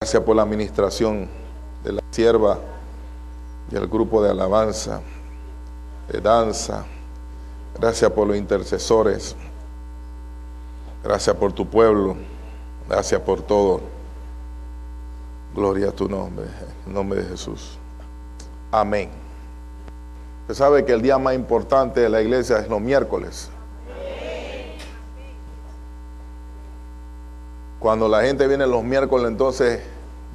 Gracias por la administración de la sierva y el grupo de alabanza, de danza. Gracias por los intercesores. Gracias por tu pueblo. Gracias por todo. Gloria a tu nombre, en nombre de Jesús. Amén. Usted sabe que el día más importante de la iglesia es los miércoles. Cuando la gente viene los miércoles, entonces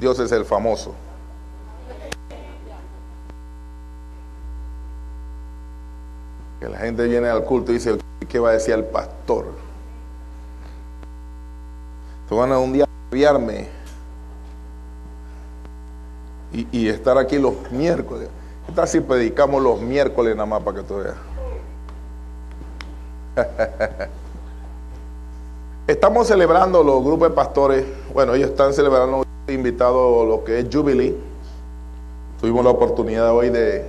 Dios es el famoso. Que la gente viene al culto y dice, ¿qué va a decir el pastor? Tú van a un día a enviarme y estar aquí los miércoles. ¿Qué tal si predicamos los miércoles nada más para que tú veas? Estamos celebrando los grupos de pastores. Bueno, ellos están celebrando, invitado lo que es Jubilee. Tuvimos la oportunidad hoy de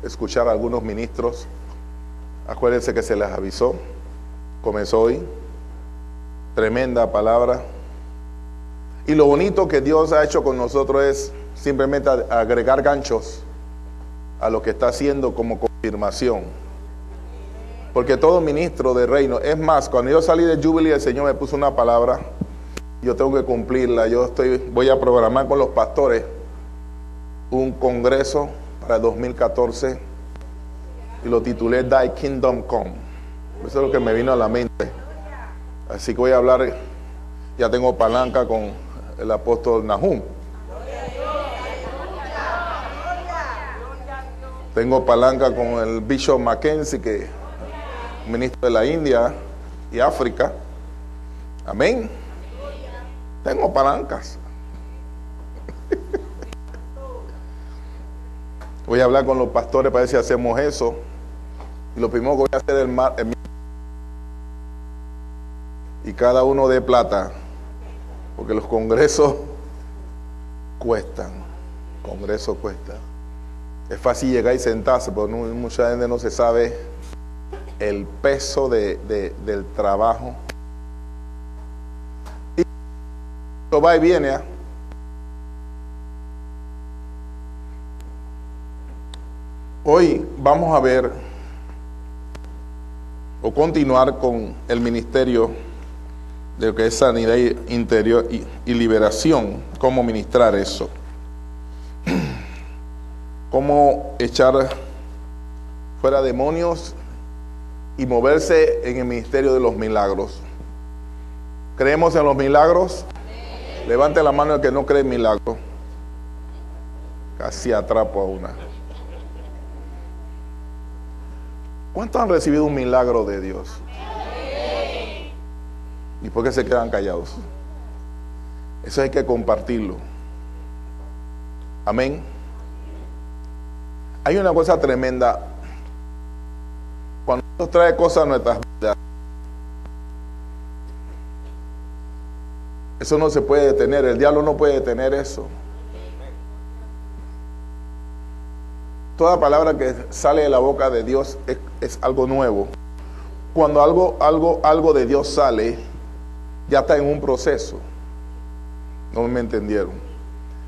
escuchar a algunos ministros. Acuérdense que se les avisó. Comenzó hoy. Tremenda palabra. Y lo bonito que Dios ha hecho con nosotros es simplemente agregar ganchos a lo que está haciendo como confirmación. Porque todo ministro de reino, es más, cuando yo salí de Jubilee, el Señor me puso una palabra, yo tengo que cumplirla. Voy a programar con los pastores un congreso para el 2014 y lo titulé Thy Kingdom Come. Eso es lo que me vino a la mente. Así que voy a hablar, ya tengo palanca con el apóstol Nahum. Tengo palanca con el Bishop Mackenzie, que ministro de la India y África. Amén. Tengo palancas. Voy a hablar con los pastores para ver si hacemos eso. Y lo primero que voy a hacer es y cada uno de plata, porque los congresos cuestan. Congresos cuestan. Es fácil llegar y sentarse, pero mucha gente no se sabe el peso del trabajo. Y lo va y viene. Hoy vamos a ver o continuar con el ministerio de lo que es sanidad interior y liberación. Cómo ministrar eso. Cómo echar fuera demonios y moverse en el ministerio de los milagros. ¿Creemos en los milagros? Amén. Levante la mano el que no cree en milagros. Casi atrapo a una. ¿Cuántos han recibido un milagro de Dios? Amén. ¿Y por qué se quedan callados? Eso hay que compartirlo. Amén. Hay una cosa tremenda. Cuando Dios trae cosas a nuestras vidas, eso no se puede detener. El diablo no puede detener eso. Toda palabra que sale de la boca de Dios es algo nuevo. Cuando algo de Dios sale, ya está en un proceso. No me entendieron.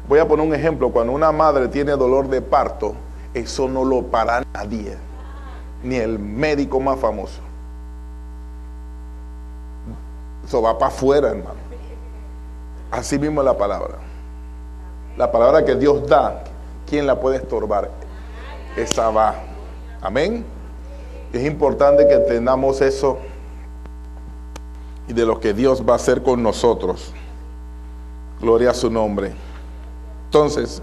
Voy a poner un ejemplo. Cuando una madre tiene dolor de parto, eso no lo para nadie, ni el médico más famoso. Eso va para afuera, hermano. Así mismo es la palabra. La palabra que Dios da, ¿quién la puede estorbar? Esa va. Amén. Es importante que entendamos eso y de lo que Dios va a hacer con nosotros. Gloria a su nombre. Entonces,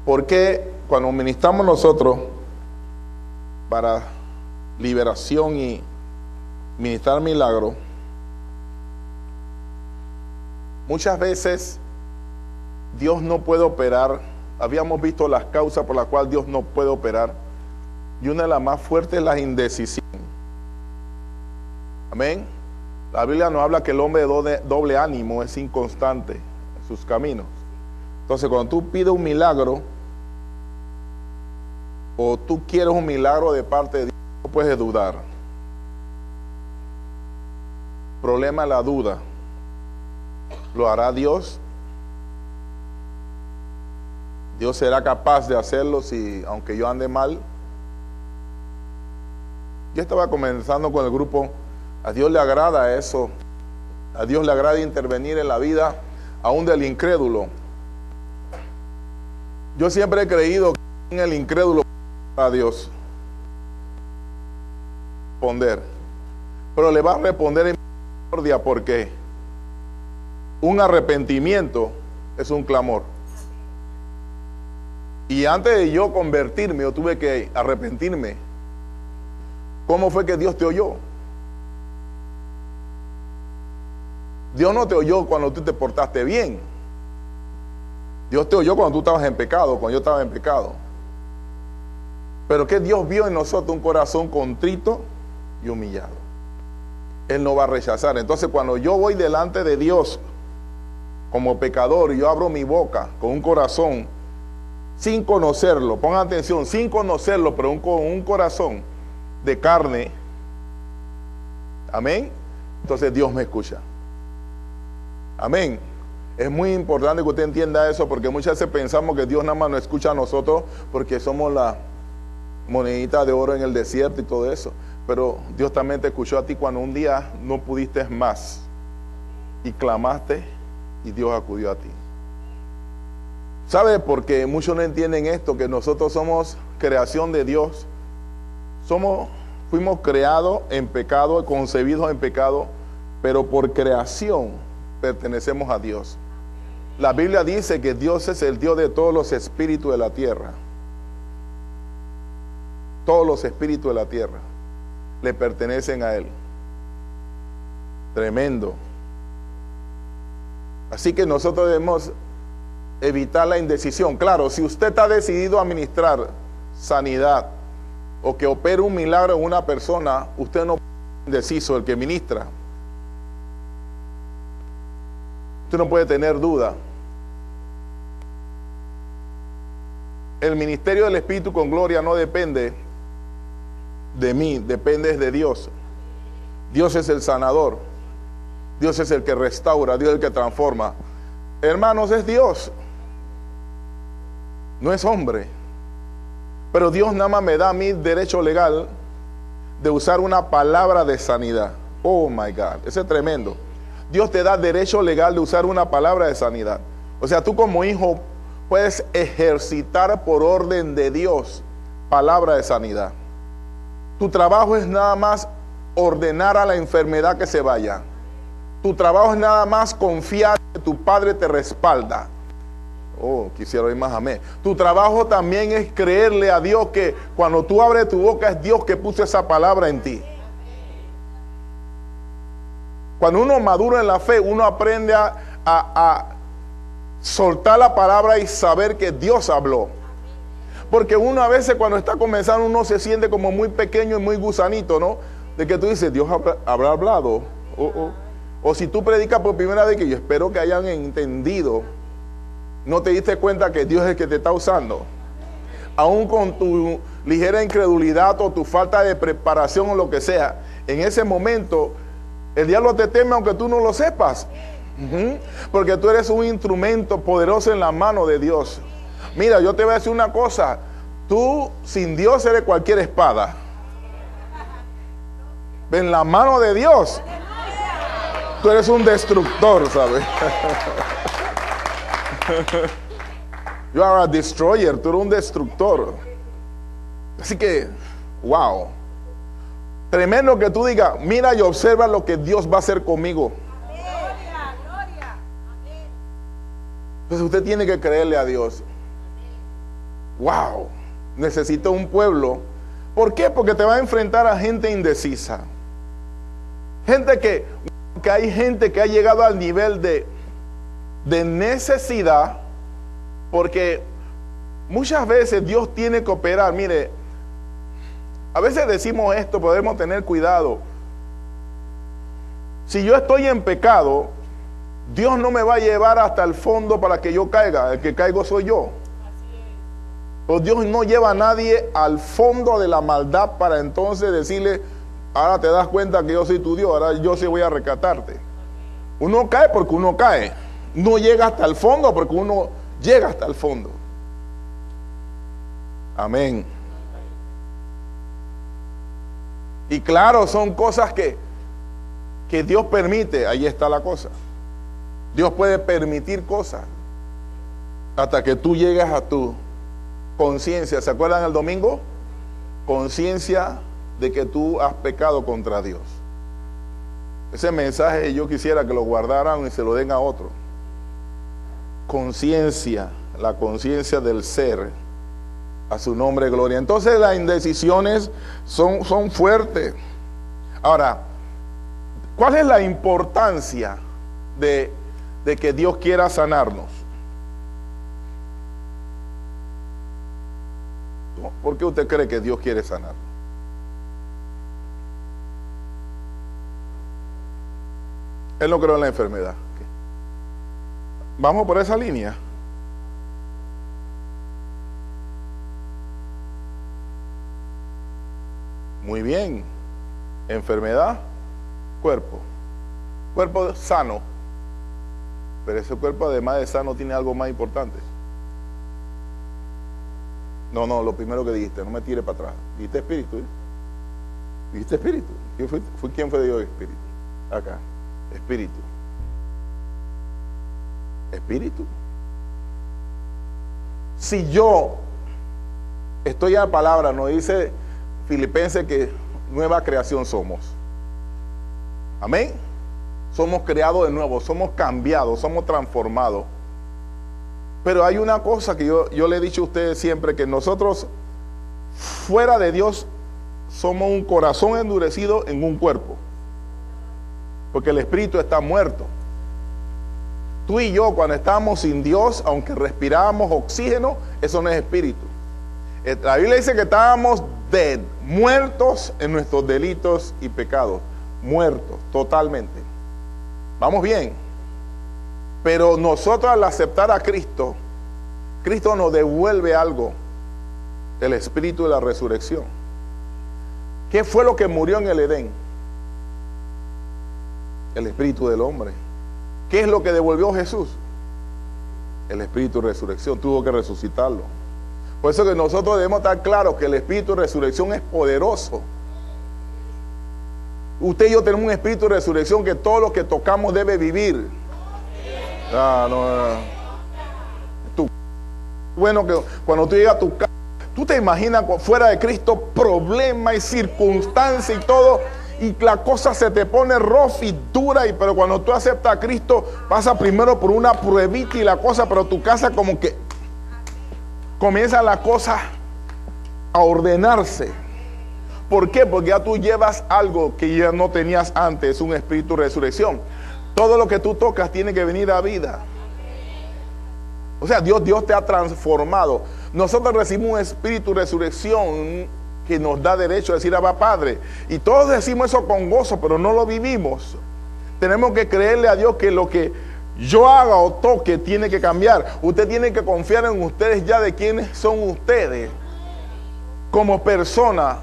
¿por qué cuando ministramos nosotros para liberación y ministrar milagros, muchas veces Dios no puede operar? Habíamos visto las causas por las cuales Dios no puede operar, y una de las más fuertes es la indecisión. Amén. La Biblia nos habla que el hombre de doble ánimo es inconstante en sus caminos. Entonces, cuando tú pides un milagro o tú quieres un milagro de parte de Dios, no puedes dudar. problema es la duda. ¿Lo hará Dios? ¿Dios será capaz de hacerlo si, aunque yo ande mal? Yo estaba comenzando con el grupo. A Dios le agrada eso. A Dios le agrada intervenir en la vida aún del incrédulo. Yo siempre he creído que en el incrédulo a Dios responder, pero le va a responder en misericordia, porque un arrepentimiento es un clamor. Y antes de yo convertirme, yo tuve que arrepentirme. ¿Cómo fue que Dios te oyó? Dios no te oyó cuando tú te portaste bien. Dios te oyó cuando tú estabas en pecado, cuando yo estaba en pecado. Pero que Dios vio en nosotros un corazón contrito y humillado. Él no va a rechazar. Entonces, cuando yo voy delante de Dios como pecador y yo abro mi boca con un corazón sin conocerlo, pongan atención, sin conocerlo, pero con un corazón de carne, amén, entonces Dios me escucha. Amén. Es muy importante que usted entienda eso, porque muchas veces pensamos que Dios nada más nos escucha a nosotros porque somos la monedita de oro en el desierto y todo eso. Pero Dios también te escuchó a ti cuando un día no pudiste más y clamaste y Dios acudió a ti. ¿Sabe? Porque muchos no entienden esto, que nosotros somos creación de Dios. Fuimos creados en pecado, concebidos en pecado, pero por creación pertenecemos a Dios. La Biblia dice que Dios es el Dios de todos los espíritus de la tierra. Todos los espíritus de la tierra le pertenecen a Él. Tremendo. Así que nosotros debemos evitar la indecisión. Claro, si usted está decidido a administrar sanidad o que opere un milagro en una persona, usted no puede ser indeciso, el que ministra. Usted no puede tener duda. El ministerio del Espíritu con gloria no depende de mí, depende de Dios. Dios es el sanador. Dios es el que restaura, Dios es el que transforma. Hermanos, es Dios. No es hombre. Pero Dios nada más me da a mí derecho legal de usar una palabra de sanidad. Oh my God, ese es tremendo. Dios te da derecho legal de usar una palabra de sanidad. O sea, tú como hijo puedes ejercitar por orden de Dios palabra de sanidad. Tu trabajo es nada más ordenar a la enfermedad que se vaya. Tu trabajo es nada más confiar que tu Padre te respalda. Oh, quisiera oír más amén. Tu trabajo también es creerle a Dios que cuando tú abres tu boca es Dios que puso esa palabra en ti. Cuando uno madura en la fe, uno aprende a soltar la palabra y saber que Dios habló. Porque uno a veces cuando está comenzando uno se siente como muy pequeño y muy gusanito, ¿no? De que tú dices, Dios habrá hablado. O si tú predicas por primera vez, que yo espero que hayan entendido, no te diste cuenta que Dios es el que te está usando. Aún con tu ligera incredulidad o tu falta de preparación o lo que sea, en ese momento el diablo te teme aunque tú no lo sepas. Porque tú eres un instrumento poderoso en la mano de Dios. Mira, yo te voy a decir una cosa. Tú sin Dios eres cualquier espada. En la mano de Dios tú eres un destructor, ¿sabes? You are a destroyer. Tú eres un destructor. Así que, wow. Tremendo que tú digas, mira y observa lo que Dios va a hacer conmigo. Entonces usted tiene que creerle a Dios. Wow. Necesito un pueblo. ¿Por qué? Porque te va a enfrentar a gente indecisa. Gente que hay gente que ha llegado al nivel de necesidad, porque muchas veces Dios tiene que operar. Mire, a veces decimos esto, podemos tener cuidado. Si yo estoy en pecado, Dios no me va a llevar hasta el fondo para que yo caiga. El que caigo soy yo. Pues Dios no lleva a nadie al fondo de la maldad para entonces decirle, Ahora te das cuenta que yo soy tu Dios, ahora yo sí voy a rescatarte. Uno cae porque uno cae. No llega hasta el fondo porque uno llega hasta el fondo. Amén. Y claro, son cosas que Dios permite. Ahí está la cosa. Dios puede permitir cosas hasta que tú llegas a tu conciencia. ¿Se acuerdan el domingo? Conciencia de que tú has pecado contra Dios. Ese mensaje yo quisiera que lo guardaran y se lo den a otro. Conciencia, la conciencia del ser, a su nombre gloria. Entonces las indecisiones son fuertes. Ahora, ¿cuál es la importancia de que Dios quiera sanarnos? ¿Por qué usted cree que Dios quiere sanarnos? Él no creó en la enfermedad. Vamos por esa línea. Muy bien. Enfermedad, cuerpo. Cuerpo sano. Pero ese cuerpo, además de sano, tiene algo más importante. No, lo primero que dijiste, no me tire para atrás. Dijiste espíritu, ¿eh? Dijiste espíritu. ¿Quién fue Dios espíritu? Acá. Espíritu. Espíritu. Si yo estoy a la palabra, nos dice Filipenses que nueva creación somos. Amén. Somos creados de nuevo, somos cambiados, somos transformados. Pero hay una cosa que yo le he dicho a ustedes siempre, que nosotros fuera de Dios somos un corazón endurecido en un cuerpo. Porque el espíritu está muerto. Tú y yo, cuando estábamos sin Dios, aunque respirábamos oxígeno, eso no es espíritu. La Biblia dice que estábamos muertos en nuestros delitos y pecados. Muertos, totalmente. Vamos bien. Pero nosotros, al aceptar a Cristo, Cristo nos devuelve algo. El espíritu de la resurrección. ¿Qué fue lo que murió en el Edén? El espíritu del hombre. ¿Qué es lo que devolvió Jesús? El espíritu de resurrección. Tuvo que resucitarlo. Por eso que nosotros debemos estar claros que el espíritu de resurrección es poderoso. Usted y yo tenemos un espíritu de resurrección que todo lo que tocamos debe vivir. Bueno, que cuando tú llegas a tu casa, tú te imaginas fuera de Cristo problemas y circunstancias y todo, y la cosa se te pone rough y dura, pero cuando tú aceptas a Cristo, pasa primero por una pruebita y la cosa, pero tu casa como que comienza la cosa a ordenarse. ¿Por qué? Porque ya tú llevas algo que ya no tenías antes, un espíritu de resurrección. Todo lo que tú tocas tiene que venir a vida. O sea, Dios te ha transformado. Nosotros recibimos un espíritu de resurrección que nos da derecho a decir Abba Padre. Y todos decimos eso con gozo, pero no lo vivimos. Tenemos que creerle a Dios que lo que yo haga o toque tiene que cambiar. Usted tiene que confiar en ustedes ya de quiénes son ustedes como persona.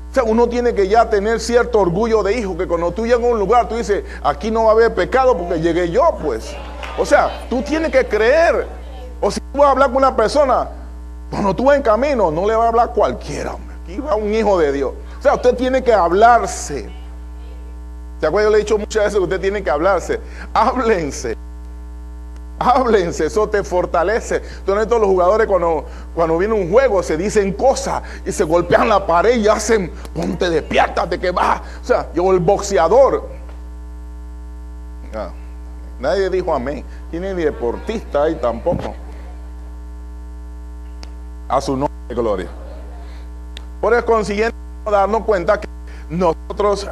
O sea, uno tiene que ya tener cierto orgullo de hijo, que cuando tú llegas a un lugar, tú dices, aquí no va a haber pecado porque llegué yo, pues. O sea, tú tienes que creer. O si tú vas a hablar con una persona, cuando tú vas en camino, no le va a hablar cualquiera, hombre. Aquí va un hijo de Dios. O sea, usted tiene que hablarse. ¿Se acuerdan? Yo le he dicho muchas veces que usted tiene que hablarse. Háblense. Háblense, eso te fortalece. Entonces todos los jugadores cuando viene un juego se dicen cosas y se golpean la pared y hacen, ponte despiértate que va. O sea, yo el boxeador. Nadie dijo amén. Tiene ni deportista ahí tampoco. A su nombre de gloria. Por el consiguiente, darnos cuenta que nosotros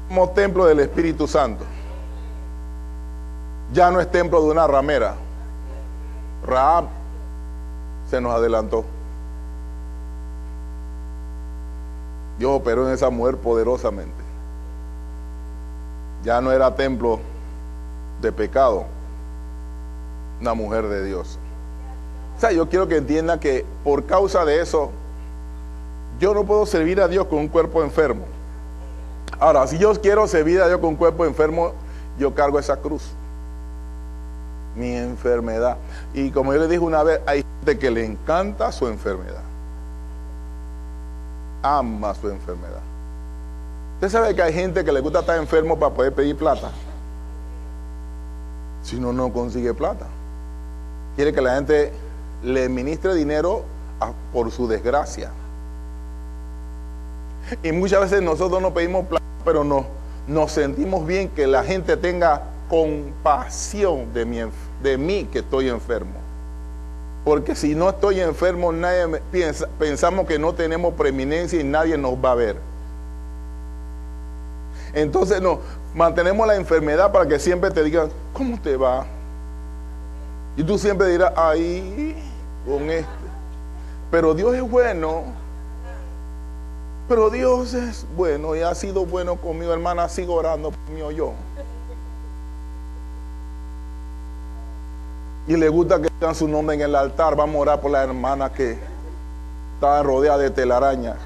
somos templo del Espíritu Santo. Ya no es templo de una ramera. Rahab se nos adelantó. Dios operó en esa mujer poderosamente. Ya no era templo de pecado, una mujer de Dios. O sea, yo quiero que entienda que por causa de eso, yo no puedo servir a Dios con un cuerpo enfermo. Ahora, si yo quiero servir a Dios con un cuerpo enfermo, yo cargo esa cruz. Mi enfermedad. Y como yo le dije una vez, hay gente que le encanta su enfermedad. Ama su enfermedad. Usted sabe que hay gente que le gusta estar enfermo para poder pedir plata. Si no, no consigue plata. Quiere que la gente le ministre dinero por su desgracia. Y muchas veces nosotros no pedimos plata, pero nos sentimos bien que la gente tenga compasión de mí que estoy enfermo. Porque si no estoy enfermo, pensamos que no tenemos preeminencia y nadie nos va a ver. Entonces mantenemos la enfermedad para que siempre te digan, ¿cómo te va? Y tú siempre dirás, ahí, con este. Pero Dios es bueno. Pero Dios es bueno y ha sido bueno conmigo, hermana. Sigo orando por mí o yo. Y le gusta que digan su nombre en el altar. Vamos a orar por la hermana que está rodeada de telaraña.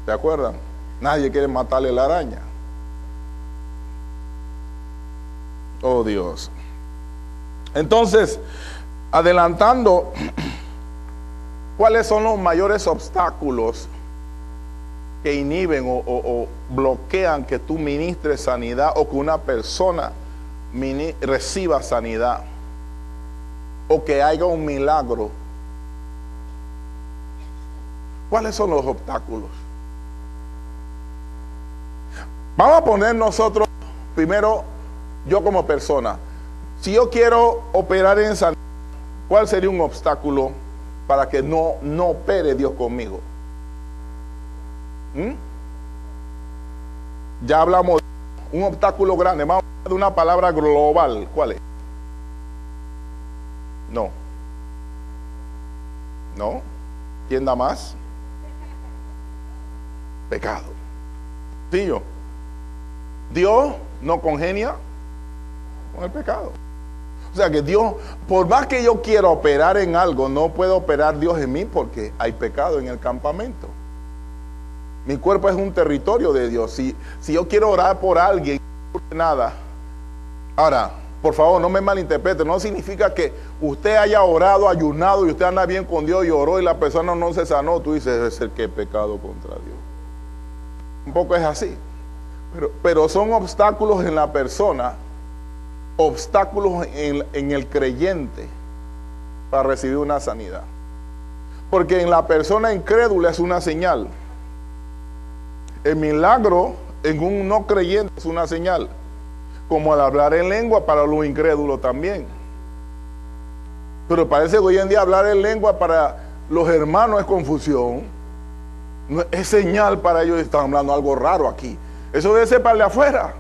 ¿Se acuerdan? Nadie quiere matarle la araña. Oh Dios. Entonces, adelantando, ¿cuáles son los mayores obstáculos que inhiben o bloquean que tú ministres sanidad o que una persona reciba sanidad o que haya un milagro? ¿Cuáles son los obstáculos? Vamos a poner nosotros, primero, yo como persona, si yo quiero operar en sanidad, ¿cuál sería un obstáculo para que no opere Dios conmigo? Ya hablamos de un obstáculo grande. Vamos a hablar de una palabra global. ¿Cuál es? No. ¿Quién da más? Pecado. Sí, yo. Dios no congenia con el pecado. O sea que Dios, por más que yo quiera operar en algo, no puede operar Dios en mí porque hay pecado en el campamento. Mi cuerpo es un territorio de Dios. Si yo quiero orar por alguien, no ocurre nada. Ahora, por favor, no me malinterprete. No significa que usted haya orado, ayunado y usted anda bien con Dios y oró y la persona no se sanó. Tú dices, es el que he pecado contra Dios. Un poco es así. Pero son obstáculos en la persona, obstáculos en el creyente para recibir una sanidad. Porque en la persona incrédula es una señal. El milagro en un no creyente es una señal. Como al hablar en lengua para los incrédulos también. Pero parece que hoy en día hablar en lengua para los hermanos es confusión. No, es señal para ellos, están hablando algo raro aquí. Eso debe ser para el de afuera.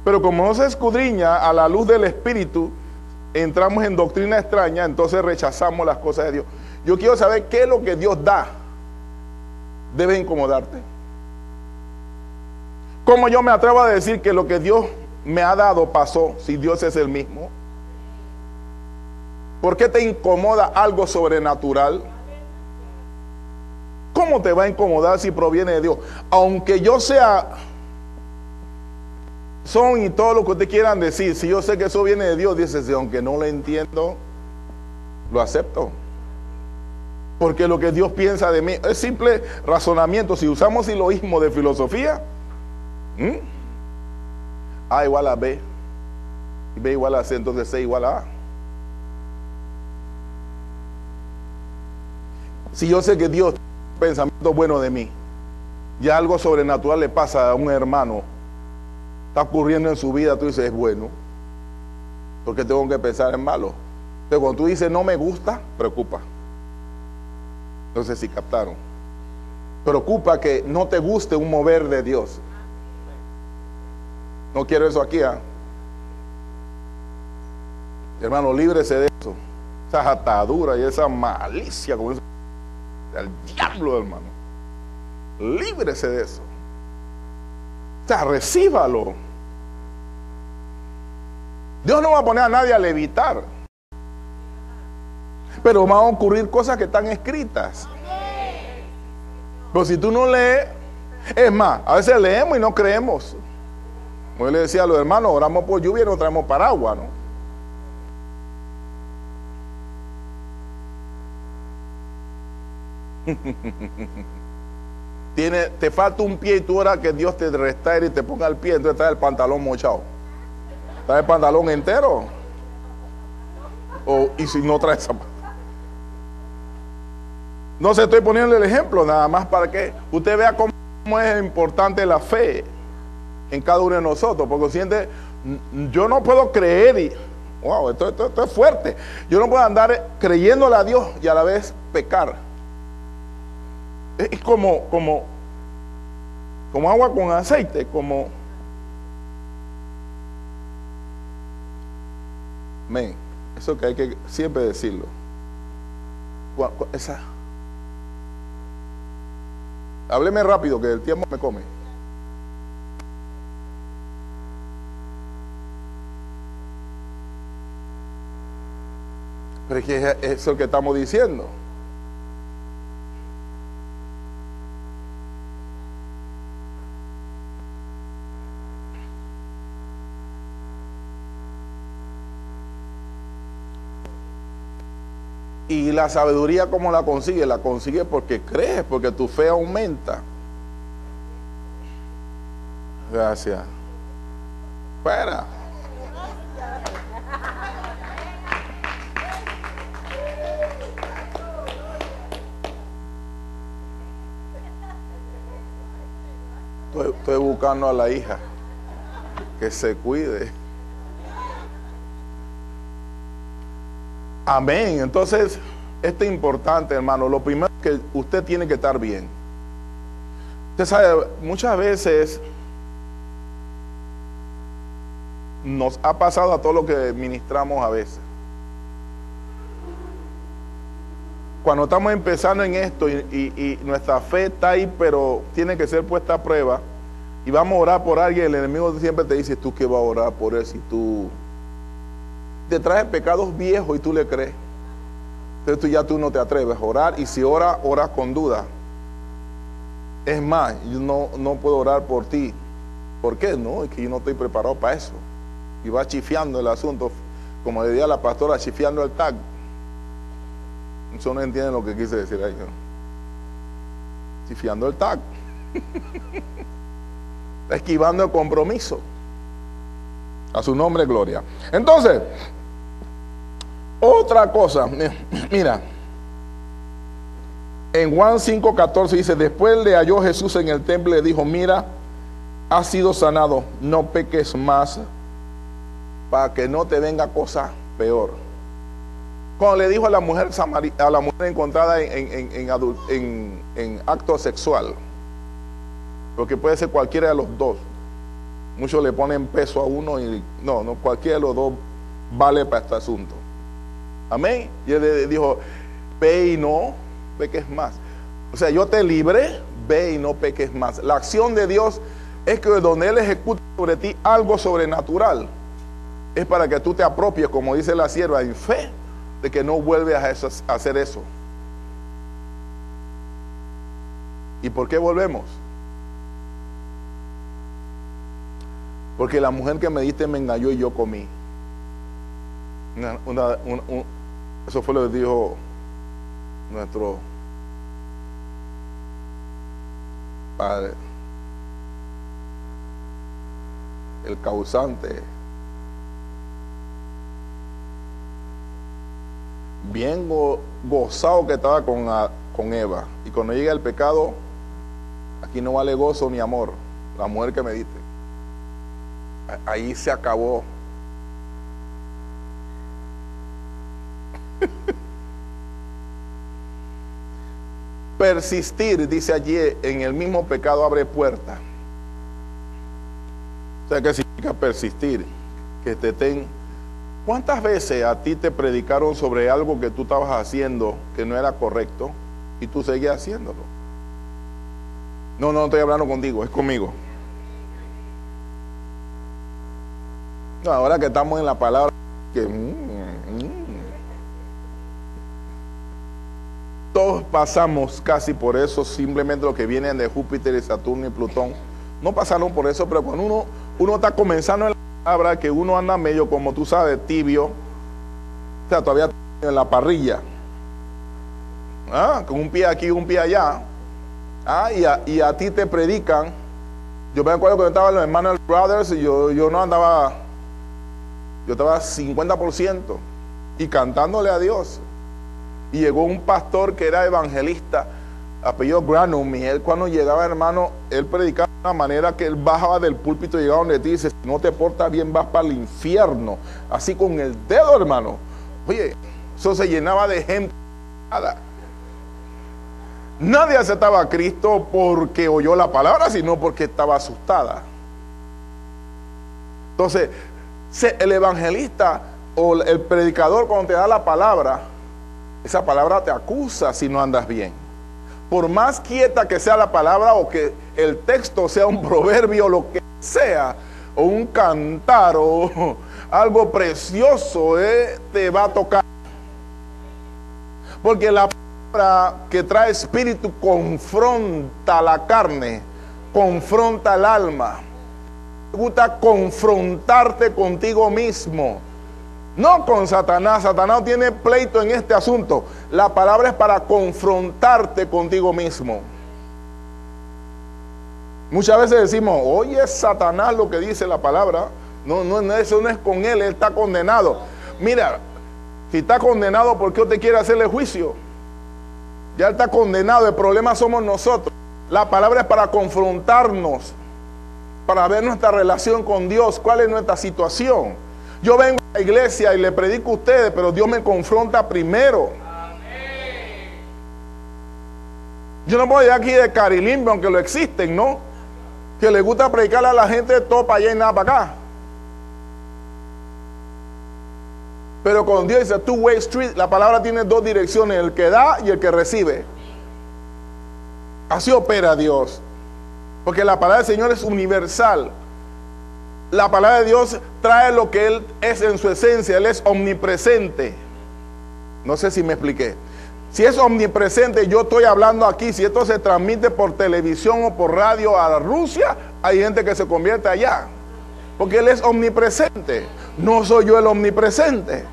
Pero como no se escudriña a la luz del Espíritu, entramos en doctrina extraña, entonces rechazamos las cosas de Dios. Yo quiero saber qué es lo que Dios da. Debe incomodarte. ¿Cómo yo me atrevo a decir que lo que Dios me ha dado pasó si Dios es el mismo? ¿Por qué te incomoda algo sobrenatural? ¿Cómo te va a incomodar si proviene de Dios? Aunque yo sea son y todo lo que ustedes quieran decir, si yo sé que eso viene de Dios, dice, si aunque no lo entiendo, lo acepto. Porque lo que Dios piensa de mí es simple razonamiento. Si usamos silogismo de filosofía, A igual a B, y B igual a C, entonces C igual a A. Si yo sé que Dios tiene un pensamiento bueno de mí, ya algo sobrenatural le pasa a un hermano, está ocurriendo en su vida, tú dices, es bueno, porque tengo que pensar en malo. Entonces cuando tú dices no me gusta, preocupa. Entonces sí captaron. Preocupa que no te guste un mover de Dios. No quiero eso aquí, hermano, líbrese de eso. Esas ataduras y esa malicia como eso, el diablo, hermano. Líbrese de eso. O sea, recíbalo. Dios no va a poner a nadie a levitar, pero van a ocurrir cosas que están escritas. Pero si tú no lees, es más, a veces leemos y no creemos. Como yo le decía a los hermanos, oramos por lluvia y no traemos paraguas, ¿no? Te falta un pie y tú oras que Dios te restaure y te ponga el pie, entonces traes el pantalón mochado. ¿Traes el pantalón entero? Y si no traes zapatos. No se estoy poniendo el ejemplo, nada más para que usted vea cómo es importante la fe en cada uno de nosotros, porque siente, yo no puedo creer y, wow, esto es fuerte. Yo no puedo andar creyéndole a Dios y a la vez pecar. Es como agua con aceite, como... Men, eso que hay que siempre decirlo. Hábleme rápido, que el tiempo me come. Pero es que es eso que estamos diciendo. Y la sabiduría, ¿cómo la consigue? La consigue porque crees, porque tu fe aumenta. Gracias. Fuera. Estoy buscando a la hija que se cuide. Amén. Entonces, esto es importante, hermano. Lo primero es que usted tiene que estar bien. Usted sabe, muchas veces nos ha pasado a todo lo que ministramos a veces. Cuando estamos empezando en esto y nuestra fe está ahí, pero tiene que ser puesta a prueba, y vamos a orar por alguien, el enemigo siempre te dice, ¿tú qué vas a orar por él si tú te traes pecados viejos y tú le crees? Entonces tú no te atreves a orar, y si oras con duda. Es más, yo no puedo orar por ti. ¿Por qué? No, es que yo no estoy preparado para eso. Y va chifiando el asunto, como le decía la pastora, chifiando el tag. Eso no entienden lo que quise decir ahí, ¿no? Chifiando el tag. Está esquivando el compromiso. A su nombre, gloria. Entonces, otra cosa, mira, en Juan 5:14 dice, después le halló Jesús en el templo y le dijo, mira, has sido sanado, no peques más, para que no te venga cosa peor. Cuando le dijo a la mujer encontrada en acto sexual, porque puede ser cualquiera de los dos. Muchos le ponen peso a uno y no, cualquiera de los dos vale para este asunto. Amén. Y él le dijo, ve y no peques más. O sea, yo te libré, ve y no peques más. La acción de Dios es que donde Él ejecuta sobre ti algo sobrenatural, es para que tú te apropies, como dice la sierva, en fe, de que no vuelves a hacer eso. ¿Y por qué volvemos? Porque la mujer que me diste me engañó y yo comí. Eso fue lo que dijo nuestro padre. El causante. Bien gozado que estaba con Eva. Y cuando llega el pecado, aquí no vale gozo ni amor. La mujer que me diste. Ahí se acabó. Persistir, dice allí, en el mismo pecado abre puerta. O sea, ¿qué significa persistir? Que te ten. ¿Cuántas veces a ti te predicaron sobre algo que tú estabas haciendo que no era correcto y tú seguías haciéndolo? No estoy hablando contigo, es conmigo. No, ahora que estamos en la palabra, que todos pasamos casi por eso, simplemente los que vienen de Júpiter y Saturno y Plutón, no pasaron por eso, pero cuando uno está comenzando en la palabra, que uno anda medio, como tú sabes, tibio, o sea, todavía en la parrilla, con un pie aquí, un pie allá, y a ti te predican. Yo me acuerdo cuando estaban los Emmanuel Brothers, y yo no andaba, yo estaba 50% y cantándole a Dios. Y llegó un pastor que era evangelista, apellido Granum, y él cuando llegaba, hermano, él predicaba de una manera que él bajaba del púlpito y llegaba donde ti y dice, si no te portas bien vas para el infierno, así con el dedo, hermano. Oye, eso se llenaba de gente. Nadie aceptaba a Cristo porque oyó la palabra, sino porque estaba asustada. Entonces, el evangelista o el predicador, cuando te da la palabra, esa palabra te acusa si no andas bien. Por más quieta que sea la palabra, o que el texto sea un proverbio, lo que sea, o un cantar, o algo precioso, te va a tocar. Porque la palabra que trae espíritu confronta la carne, confronta el alma. Te gusta confrontarte contigo mismo, no con Satanás. Satanás no tiene pleito en este asunto. La palabra es para confrontarte contigo mismo. Muchas veces decimos, oye, Satanás lo que dice la palabra. No, eso no es con él está condenado. Mira, si está condenado, ¿por qué usted quiere hacerle juicio? Ya está condenado, el problema somos nosotros. La palabra es para confrontarnos, para ver nuestra relación con Dios, cuál es nuestra situación. Yo vengo a la iglesia y le predico a ustedes, pero Dios me confronta primero. Yo no puedo ir aquí de carilimbo, aunque lo existen, ¿no? Que le gusta predicarle a la gente de todo para allá y nada para acá. Pero con Dios dice two-way street, la palabra tiene dos direcciones, el que da y el que recibe. Así opera Dios. Porque la palabra del Señor es universal. La palabra de Dios trae lo que Él es en su esencia. Él es omnipresente. No sé si me expliqué. Si es omnipresente, yo estoy hablando aquí. Si esto se transmite por televisión o por radio a Rusia, hay gente que se convierte allá. Porque Él es omnipresente. No soy yo el omnipresente.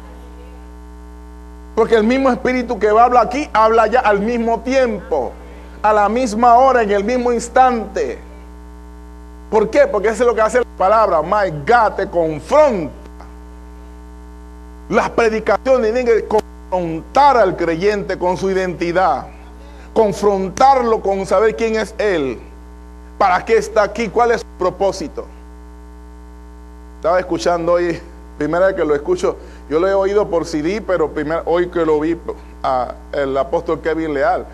Porque el mismo espíritu que habla aquí, habla allá al mismo tiempo, a la misma hora, en el mismo instante. ¿Por qué? Porque eso es lo que hace la palabra. My God, te confronta. Las predicaciones tienen que confrontar al creyente con su identidad. Confrontarlo con saber quién es Él. ¿Para qué está aquí? ¿Cuál es su propósito? Estaba escuchando hoy, primera vez que lo escucho, yo lo he oído por CD, pero hoy que lo vi, el apóstol Kevin Leal,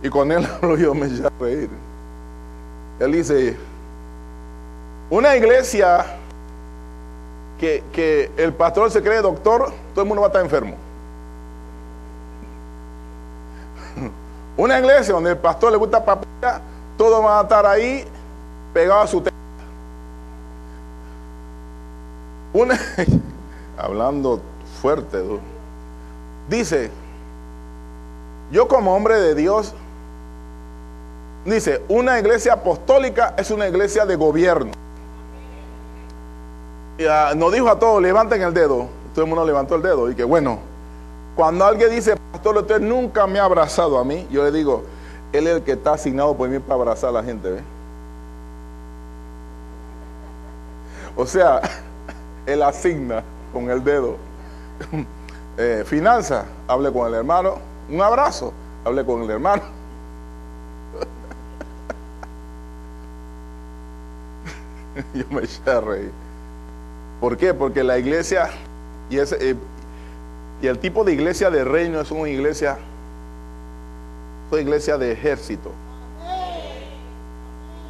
y con él yo me eché a reír. Él dice, una iglesia que el pastor se cree doctor, todo el mundo va a estar enfermo. Una iglesia donde el pastor le gusta papilla, todos van a estar ahí pegados a su techo. Hablando fuerte, dice, yo como hombre de Dios, dice, una iglesia apostólica es una iglesia de gobierno. Y, nos dijo a todos, levanten el dedo. Todo el mundo levantó el dedo. Y que bueno, cuando alguien dice, pastor, usted nunca me ha abrazado a mí, yo le digo, él es el que está asignado por mí para abrazar a la gente, ¿ve? O sea, él asigna con el dedo. Finanzas, hable con el hermano. Un abrazo, hable con el hermano. Yo me eché a reír. ¿Por qué? Porque la iglesia y el tipo de iglesia de reino es una iglesia de ejército.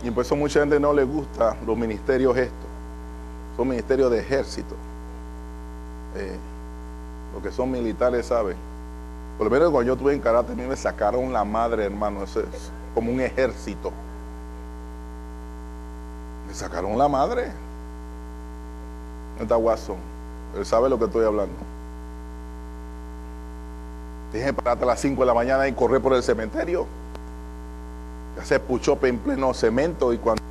Y por eso mucha gente no le gusta los ministerios estos. Son ministerios de ejército. Los que son militares saben. Por lo menos cuando yo estuve en karate, a mí me sacaron la madre, hermano. Eso es como un ejército. Me sacaron la madre. Está Watson. Él sabe lo que estoy hablando. Tienes que pararte a las 5 de la mañana y correr por el cementerio. Hacer push-up en pleno cemento, y cuando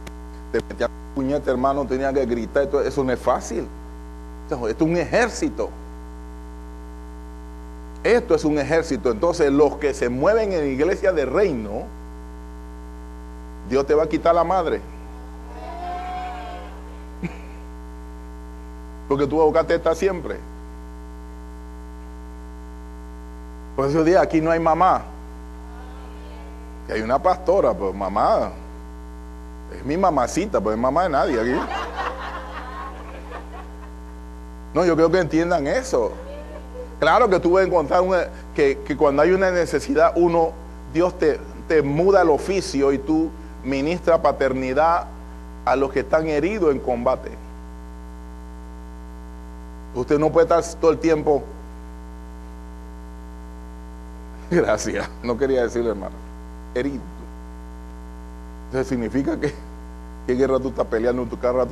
te metían puñete, hermano, tenía que gritar. Eso no es fácil. Esto es un ejército. Esto es un ejército. Entonces, los que se mueven en iglesia de reino, Dios te va a quitar la madre. Porque tú vas a buscar teta siempre. Por eso día aquí no hay mamá. Que hay una pastora, pues mamá. Es mi mamacita, pues es mamá de nadie aquí. No, yo creo que entiendan eso. Claro que tú vas a encontrar que cuando hay una necesidad, Dios te muda el oficio y tú ministras paternidad a los que están heridos en combate. Usted no puede estar todo el tiempo. Gracias, no quería decirlo, hermano. Herido. Entonces significa que qué guerra tú estás peleando en tu carro.